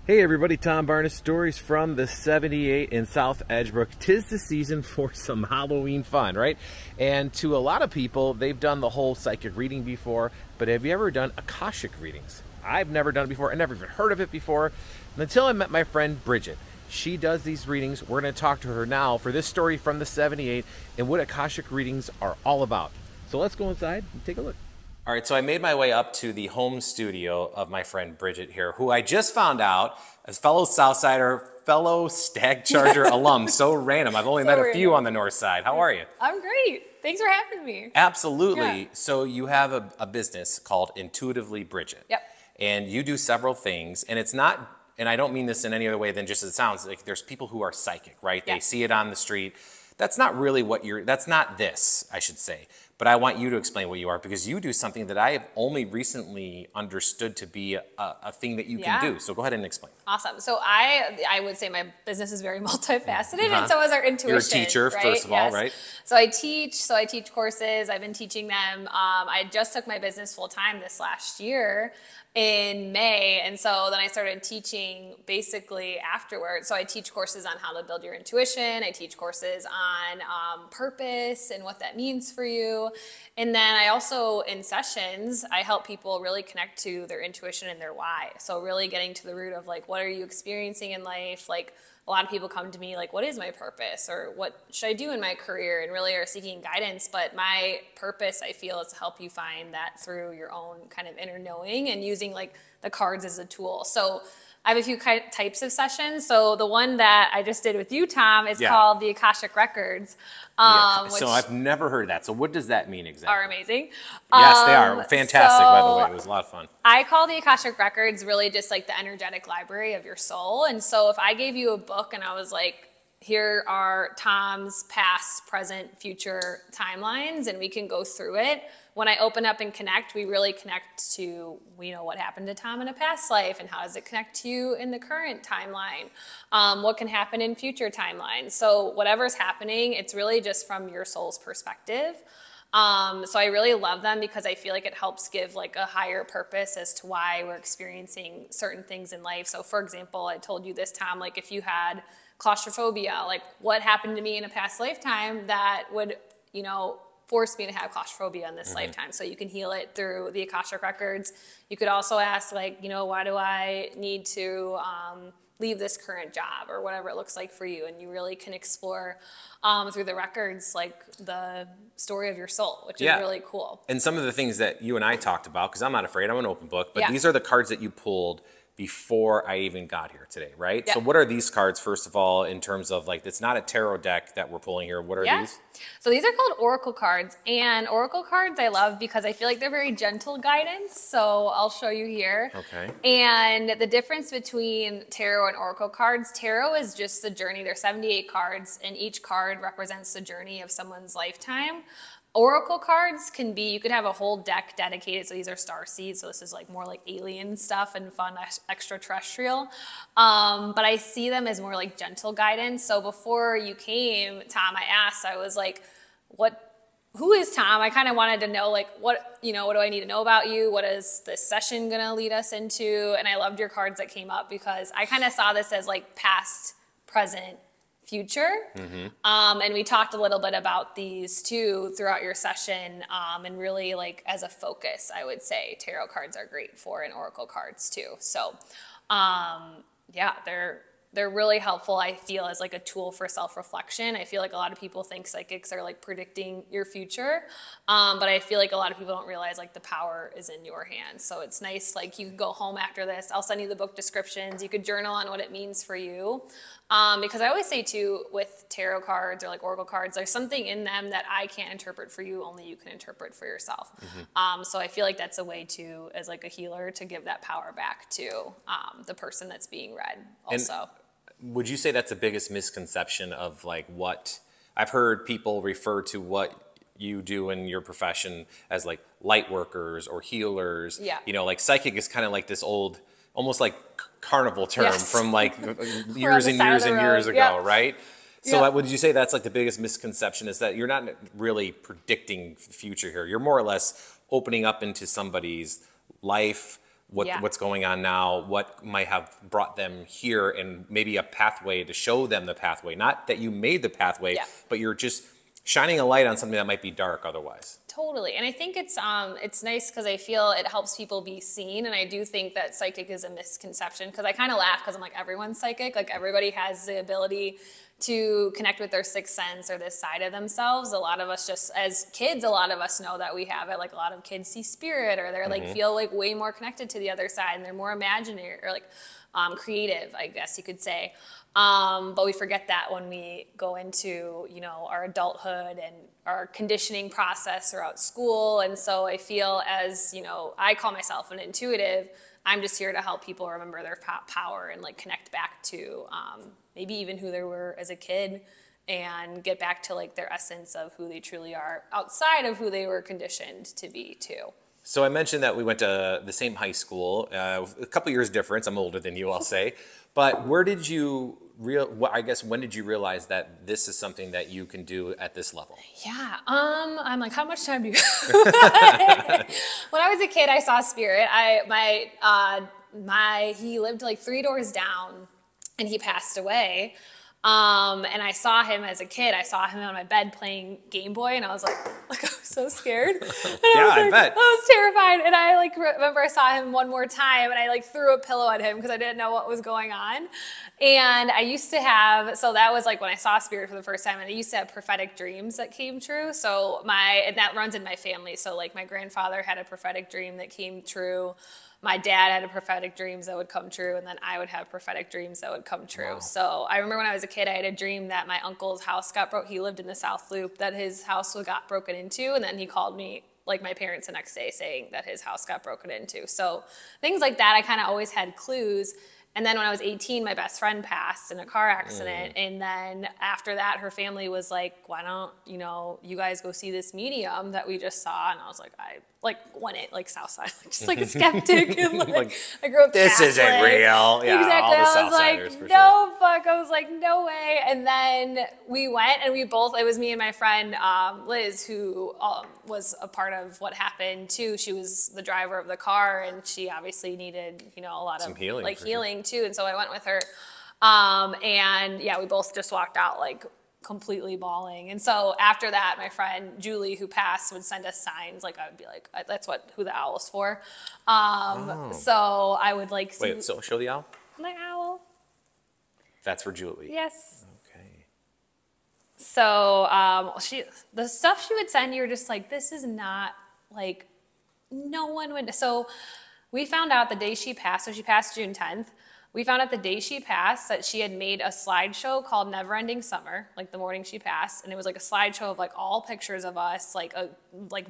Hey everybody, Tom Barnes, stories from the 78 in South Edgebrook. 'Tis the season for some Halloween fun, right? And to a lot of people, they've done the whole psychic reading before, but have you ever done Akashic readings? I've never done it before. I never even heard of it before until I met my friend Bridget. She does these readings. We're going to talk to her now for this story from the 78 and what Akashic readings are all about. So let's go inside and take a look. All right, so I made my way up to the home studio of my friend Bridget here, who I just found out as fellow Southsider, fellow Stag Charger alum. So random. I've only met a few on the north side. How are you? I'm great. Thanks for having me. Absolutely. Yeah. So you have a business called Intuitively Bridget. Yep. And you do several things, and it's not, and I don't mean this in any other way than just as it sounds, like there's people who are psychic, right? Yeah. They see it on the street. That's not really what that's not this, I should say. But I want you to explain what you are, because you do something that I have only recently understood to be a thing that you can do. So go ahead and explain. Awesome. So I would say my business is very multifaceted, and so is our intuition. You're a teacher, right? first of all, right? So I teach courses. I've been teaching them. I just took my business full time this last year in May, and so then I started teaching basically afterwards. So I teach courses on how to build your intuition. I teach courses on purpose and what that means for you. And then I also, in sessions, I help people really connect to their intuition and their why. So really getting to the root of like, what are you experiencing in life? Like, a lot of people come to me like, what is my purpose? Or what should I do in my career? And really are seeking guidance. But my purpose, I feel, is to help you find that through your own kind of inner knowing and using like the cards as a tool. So I have a few types of sessions. So the one that I just did with you, Tom, is called the Akashic Records. So I've never heard of that. So what does that mean exactly? Are amazing. Yes, they are. Fantastic, by the way. It was a lot of fun. I call the Akashic Records really just like the energetic library of your soul. And so if I gave you a book and I was like, here are Tom's past, present, future timelines, and we can go through it. When I open up and connect, we really connect to, what happened to Tom in a past life and how does it connect to you in the current timeline? What can happen in future timelines? So whatever's happening, it's really just from your soul's perspective. So I really love them because I feel like it helps give like a higher purpose as to why we're experiencing certain things in life. So for example, I told you this, Tom, like if you had claustrophobia, like what happened to me in a past lifetime that would, force me to have claustrophobia in this lifetime. So you can heal it through the Akashic Records. You could also ask like, why do I need to leave this current job or whatever it looks like for you? And you really can explore through the records like the story of your soul, which is really cool. And some of the things that you and I talked about, because I'm not afraid, I'm an open book, but these are the cards that you pulled before I even got here today, right? So what are these cards, first of all, in terms of like, it's not a tarot deck that we're pulling here. What are these? So these are called oracle cards, and oracle cards I love because I feel like they're very gentle guidance. So I'll show you here. Okay. And the difference between tarot and oracle cards, tarot is just the journey. There's 78 cards, and each card represents the journey of someone's lifetime. Oracle cards can be, you could have a whole deck dedicated, so these are star seeds, so this is like more like alien stuff and fun extraterrestrial. But I see them as more like gentle guidance. So before you came, Tom, I was like, who is Tom? I kind of wanted to know like, what do I need to know about you? What is this session gonna lead us into? And I loved your cards that came up because I kind of saw this as like past, present, future. And we talked a little bit about these too throughout your session, and really like as a focus, I would say tarot cards are great for, and oracle cards too. So they're really helpful, I feel, as like a tool for self-reflection. I feel like a lot of people think psychics are like predicting your future, but I feel like a lot of people don't realize like the power is in your hands. So it's nice, like you could go home after this, I'll send you the book descriptions, you could journal on what it means for you. Because I always say too, with tarot cards or like oracle cards, there's something in them that I can't interpret for you, only you can interpret for yourself. So I feel like that's a way to, as like a healer, to give that power back to the person that's being read also. And would you say that's the biggest misconception of like what, I've heard people refer to what you do in your profession as like light workers or healers. Like psychic is kind of like this old, almost like carnival term from like years and years and years ago, right? So would you say that's like the biggest misconception, is that you're not really predicting the future here? You're more or less opening up into somebody's life, what's going on now, what might have brought them here, and maybe a pathway to show them the pathway. Not that you made the pathway, but you're just shining a light on something that might be dark otherwise. Totally. And I think it's nice because I feel it helps people be seen. And I do think that psychic is a misconception, because I kind of laugh because I'm like, everyone's psychic. Like, everybody has the ability to connect with their sixth sense or this side of themselves. A lot of us, just as kids, a lot of us know that we have it. Like, a lot of kids see spirit, or they're like feel like way more connected to the other side, and they're more imaginary, or like creative, I guess you could say. But we forget that when we go into, you know, our adulthood and our conditioning process throughout school. And so I feel, as, you know, I call myself an intuitive, I'm just here to help people remember their power and like connect back to maybe even who they were as a kid, and get back to like their essence of who they truly are outside of who they were conditioned to be too. So I mentioned that we went to the same high school, a couple years difference. I'm older than you, I'll say. But where did you when did you realize that this is something that you can do at this level? Yeah, I'm like, how much time do you have? When I was a kid, I saw spirit. He lived like 3 doors down, and he passed away. And I saw him as a kid. I saw him on my bed playing Game Boy, and I was like I was so scared. I bet. I was terrified. And I like remember I saw him one more time, and I like threw a pillow at him because I didn't know what was going on. And I used to have, so that was like when I saw spirit for the first time, and I used to have prophetic dreams that came true. So and that runs in my family. So like my grandfather had a prophetic dream that came true. My dad had a prophetic dreams that would come true, and then I would have prophetic dreams that would come true. Wow. So I remember when I was a kid, I had a dream that my uncle's house got broke. He lived in the South Loop, that his house got broken into, and then he called me, like my parents, the next day saying that his house got broken into. So things like that, I kind of always had clues. And then when I was 18, my best friend passed in a car accident. And then after that, her family was like, why don't, you guys go see this medium that we just saw? And I was like, I went it like Southside, just like a skeptic. And like I grew up this Catholic. Isn't real. Yeah, exactly. I was like, no, fuck. I was like, no way. And then we went, and it was me and my friend Liz, who was a part of what happened too. She was the driver of the car, and she obviously needed, a lot of healing too. And so I went with her. And yeah, we both just walked out like completely bawling. And so after that, my friend Julie, who passed, would send us signs. Like, I would be like, that's who the owl is for. So I would like see. Wait, so show the owl? My owl. That's for Julie. Yes. Okay. So the stuff she would send, you were just like, this is not like, no one would. So we found out the day she passed. So she passed June 10th. We found out the day she passed that she had made a slideshow called Never Ending Summer, like the morning she passed. And it was like a slideshow of like all pictures of us, like a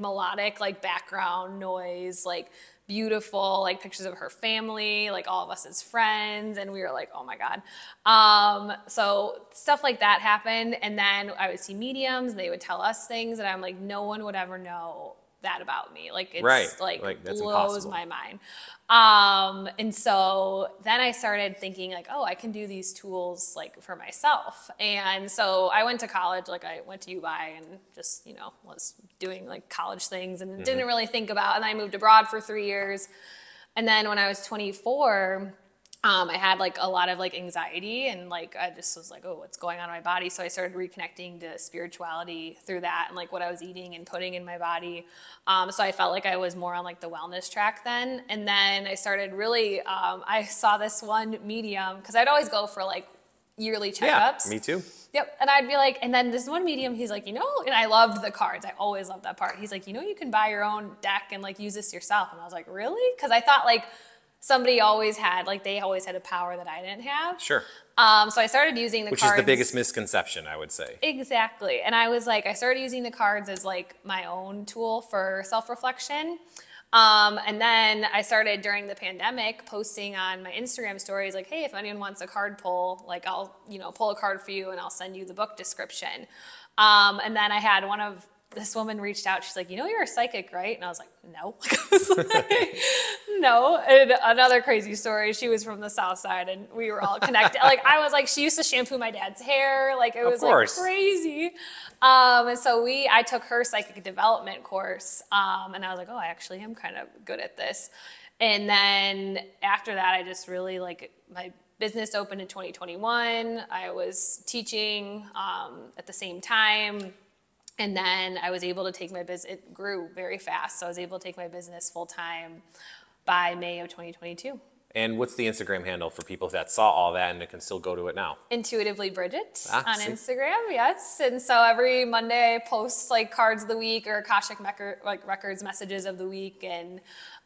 melodic, like background noise, like beautiful, like pictures of her family, like all of us as friends. And we were like, oh my God. So stuff like that happened. And then I would see mediums, and they would tell us things, and I'm like, no one would ever know that about me. Like, it's like that's blows impossible. my mind. And so then I started thinking like, oh, I can do these tools like for myself. And so I went to college, like I went to UBI and just, was doing like college things and didn't really think about, and I moved abroad for 3 years. And then when I was 24, I had like a lot of like anxiety, and like I just was like, oh, what's going on in my body? So I started reconnecting to spirituality through that, and like what I was eating and putting in my body. So I felt like I was more on like the wellness track then. And then I started really, I saw this one medium, because I'd always go for like yearly checkups. Yeah, me too. Yep. And I'd be like, and then this one medium, he's like, and I loved the cards. I always loved that part. He's like, you can buy your own deck and like use this yourself. And I was like, really? Because I thought like somebody always had, like they always had a power that I didn't have. Sure. So I started using the cards. Which is the biggest misconception, I would say. Exactly. And I was like, I started using the cards as like my own tool for self-reflection. And then I started during the pandemic posting on my Instagram stories like, hey, if anyone wants a card pull, like I'll, pull a card for you and I'll send you the book description. And then I had this woman reached out. She's like, you're a psychic, right? And I was like, no. I was like, no. And another crazy story. She was from the South Side, and we were all connected. Like I was like, she used to shampoo my dad's hair. Like it was like crazy. And so I took her psychic development course. And I was like, oh, I actually am kind of good at this. And then after that, I just really like my business opened in 2021. I was teaching at the same time. And then I was able to take my business, it grew very fast. So I was able to take my business full time by May of 2022. And what's the Instagram handle for people that saw all that and can still go to it now? Intuitively Bridget on Instagram, yes. And so every Monday I post like cards of the week or Akashic Records messages of the week. And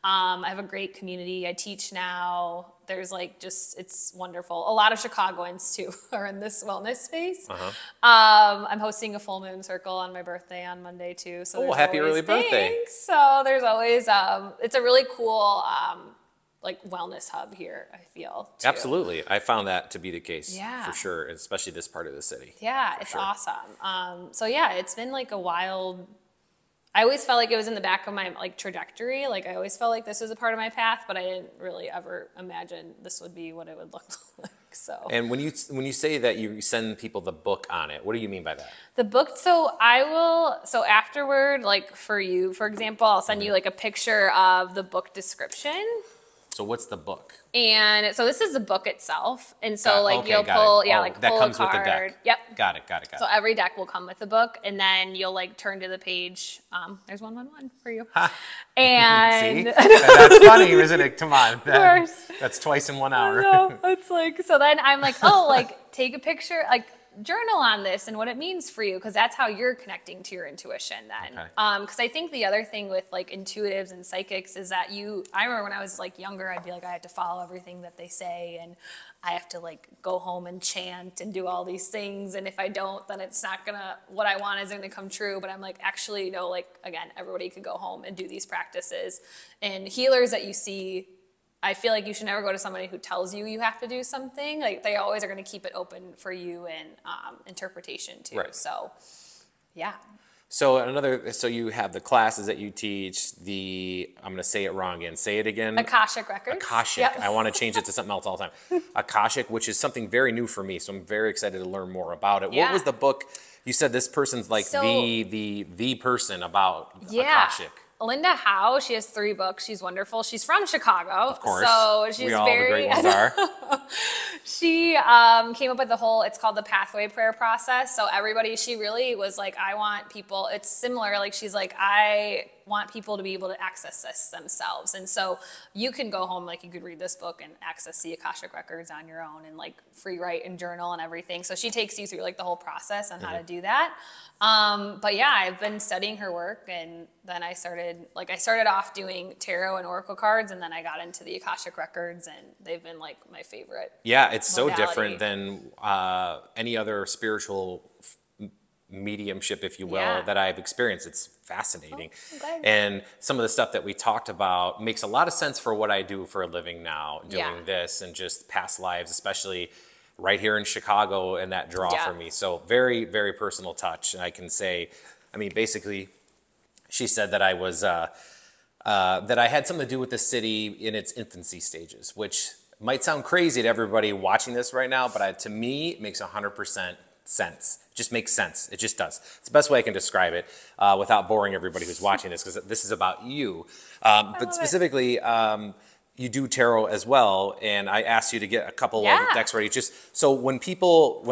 I have a great community. I teach now. There's like just, it's wonderful. A lot of Chicagoans too are in this wellness space. I'm hosting a full moon circle on my birthday on Monday too. So happy early birthday. So there's always, it's a really cool, like wellness hub here, I feel. Too. Absolutely. I found that to be the case for sure, especially this part of the city. Yeah, it's awesome. So yeah, it's been like a wild, I always felt like it was in the back of my like trajectory. Like I always felt like this was a part of my path, but I didn't really ever imagine this would be what it would look like. So. And when you say that you send people the book on it, what do you mean by that? The book, so afterward, like for you, for example, I'll send you like a picture of the book description. So what's the book? And so this is the book itself. And so you'll pull, that pull comes a card. with the deck. Yep. Got it. So every deck will come with the book, and then you'll like turn to the page. There's 111 for you. And see? That's funny, isn't it? Come on. Of course. That's twice in 1 hour. No, it's like, so then I'm like, oh, like take a picture, like journal on this and what it means for you, because that's how you're connecting to your intuition then. Because I think the other thing with like intuitives and psychics is that I remember when I was like younger, I'd be like, I have to follow everything that they say, and I have to like go home and chant and do all these things, and if I don't, then it's not gonna, what I want isn't gonna come true. But I'm like, actually, no, like again, everybody could go home and do these practices. And healers that you see, I feel like you should never go to somebody who tells you have to do something. Like they always are going to keep it open for you and interpretation too. Right. So, yeah. So you have the classes that you teach. I'm going to say it wrong again. Say it again. Akashic Records. Akashic. Yep. I want to change it to something else all the time. Akashic, which is something very new for me. So I'm very excited to learn more about it. Yeah. What was the book? You said this person's like the person about Akashic. Linda Howe, she has 3 books. She's wonderful. She's from Chicago. Of course. So she's the great ones are. She came up with it's called the pathway prayer process. So she really was like, I want people, it's similar. Like she's like, I want people to be able to access this themselves. And so you can go home, like you could read this book and access the Akashic Records on your own and like free write and journal and everything. So she takes you through like the whole process on how to do that. But yeah, I've been studying her work, and then I started off doing tarot and oracle cards, and then I got into the Akashic Records, and they've been like my favorite. Yeah, it's modality. So different than any other spiritual mediumship, if you will, that I've experienced. It's fascinating. And some of the stuff that we talked about makes a lot of sense for what I do for a living now, doing this and just past lives, especially right here in Chicago, and that draw for me. So very, very personal touch. And I can say, I mean, basically, she said that I was, that I had something to do with the city in its infancy stages, which might sound crazy to everybody watching this right now, but to me, it makes 100% sense. It just makes sense. It just does. It's the best way I can describe it without boring everybody who's watching this, because this is about you. But specifically, you do tarot as well, and I asked you to get a couple of decks ready. Just so when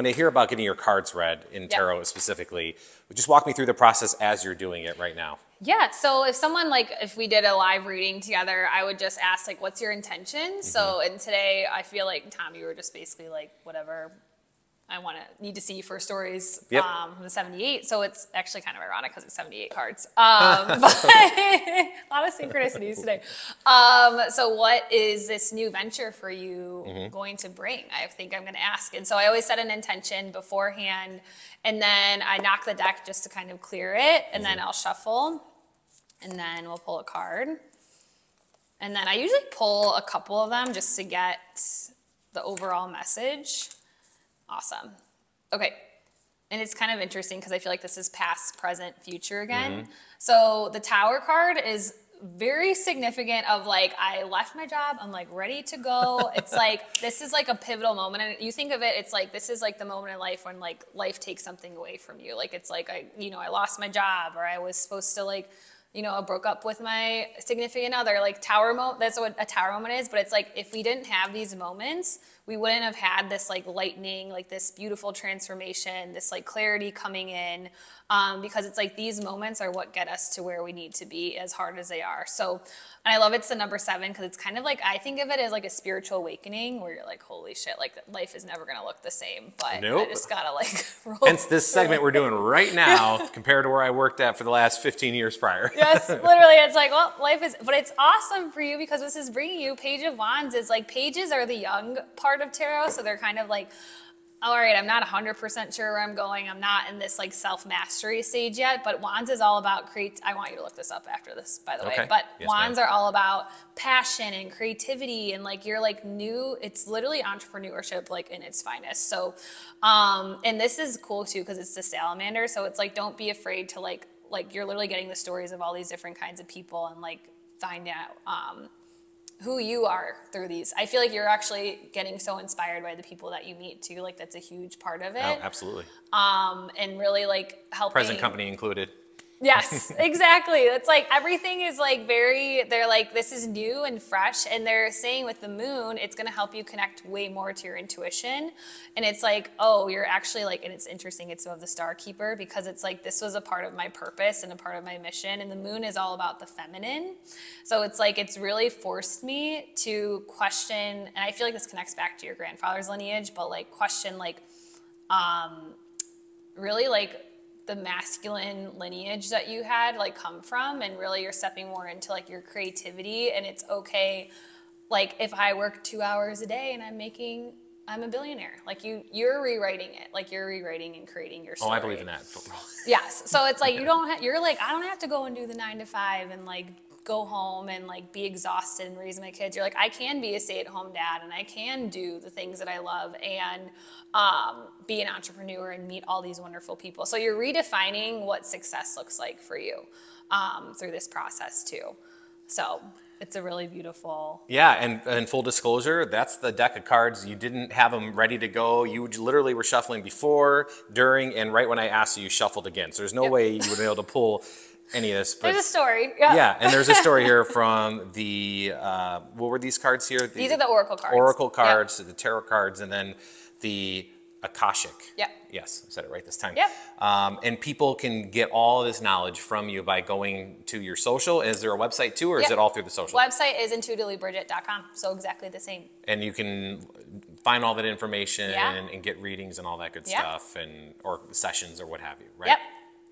they hear about getting your cards read in tarot specifically, just walk me through the process as you're doing it right now. Yeah, so if we did a live reading together, I would just ask, like, what's your intention? So, and today I feel like, Tom, you were just basically like, whatever I need to see for stories from the 78. So it's actually kind of ironic because it's 78 cards. But a lot of synchronicities today. So what is this new venture for you going to bring? I think I'm going to ask. And so I always set an intention beforehand, and then I knock the deck just to kind of clear it, and then I'll shuffle, and then we'll pull a card. And then I usually pull a couple of them just to get the overall message. Awesome. Okay. And it's kind of interesting because I feel like this is past, present, future again. So the Tower card is very significant of like, I left my job, I'm like ready to go. It's like, this is like a pivotal moment. And you think of it, it's like, this is like the moment in life when like life takes something away from you. Like, it's like, I lost my job, or I was supposed to like you know, I broke up with my significant other, like tower moment. That's what a tower moment is. But it's like, if we didn't have these moments, we wouldn't have had this like lightning, like this beautiful transformation, this like clarity coming in, because it's like these moments are what get us to where we need to be, as hard as they are. So, and I love it's the number 7, because it's kind of like, I think of it as like a spiritual awakening, where you're like, holy shit, like life is never gonna look the same. But Nope. I just gotta like roll. Hence this segment we're doing right now compared to where I worked at for the last 15 years prior. Yes, literally, it's like, well, life is, but it's awesome for you, because this is bringing you Page of Wands. Is like, pages are the young part of tarot, so they're kind of like, all right, I'm not 100% sure where I'm going. I'm not in this like self-mastery stage yet, but Wands is all about I want you to look this up after this, by the way. But yes, Wands are all about passion and creativity, and like, you're like new, it's literally entrepreneurship like in its finest. So, and this is cool too, because it's the salamander. So it's like, don't be afraid to like you're literally getting the stories of all these different kinds of people, and like find out, who you are through these. I feel like you're actually getting so inspired by the people that you meet too. Like, that's a huge part of it. Oh, absolutely. And really like helping. Present company included. Yes, exactly. It's like, everything is like they're like, this is new and fresh. And they're saying with the moon, it's going to help you connect way more to your intuition. And it's like, oh, you're actually like, and it's interesting, it's of the Star Keeper, because it's like, this was a part of my purpose and a part of my mission. And the moon is all about the feminine. So it's like, it's really forced me to question, and I feel like this connects back to your grandfather's lineage, but like question like, really like, the masculine lineage that you had like come from, and really you're stepping more into like your creativity. And it's okay, like, if I work 2 hours a day and I'm a billionaire, like you're rewriting it, like you're rewriting and creating your story. Oh, I believe in that. Yes. So it's like, you're like, I don't have to go and do the 9 to 5 and like go home and like be exhausted and raise my kids. You're like, I can be a stay-at-home dad, and I can do the things that I love, and be an entrepreneur and meet all these wonderful people. So you're redefining what success looks like for you through this process too. So it's a really beautiful. Yeah, and full disclosure, that's the deck of cards. You didn't have them ready to go. You literally were shuffling before, during, and right when I asked you, you shuffled again. So there's no way you would be able to pull any of this. But there's a story. Yeah. Yeah, and there's a story here from the, what were these cards here? These are the Oracle cards. Oracle cards, the tarot cards, and then the Akashic. Yep. Yes, I said it right this time. Yep. And people can get all this knowledge from you by going to your social. Is there a website too, or is it all through the social? Website is intuitively-bridget.com, so exactly the same. And you can find all that information and get readings and all that good stuff, and or sessions or what have you, right? Yep.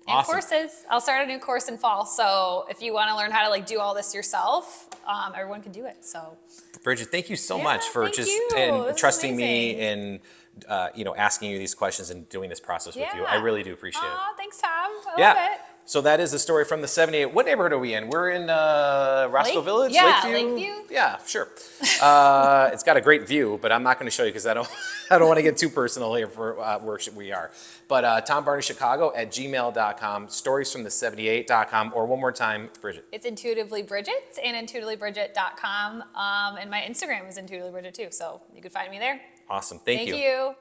Awesome. And courses. I'll start a new course in fall. So if you want to learn how to like do all this yourself, everyone can do it. So Bridget, thank you so much for just and trusting me and asking you these questions and doing this process with you. I really do appreciate it. Thanks, Tom. I love it. So that is the story from the 78. What neighborhood are we in? We're in Roscoe Village? Yeah, Lakeview? Yeah, sure. It's got a great view, but I'm not going to show you because I don't want to get too personal here for where we are. But tombarneychicago@gmail.com, storiesfromthe78.com, or one more time, Bridget. It's Intuitively Bridget and intuitivelybridget.com. And my Instagram is Intuitively Bridget too, so you can find me there. Awesome. Thank you. Thank you.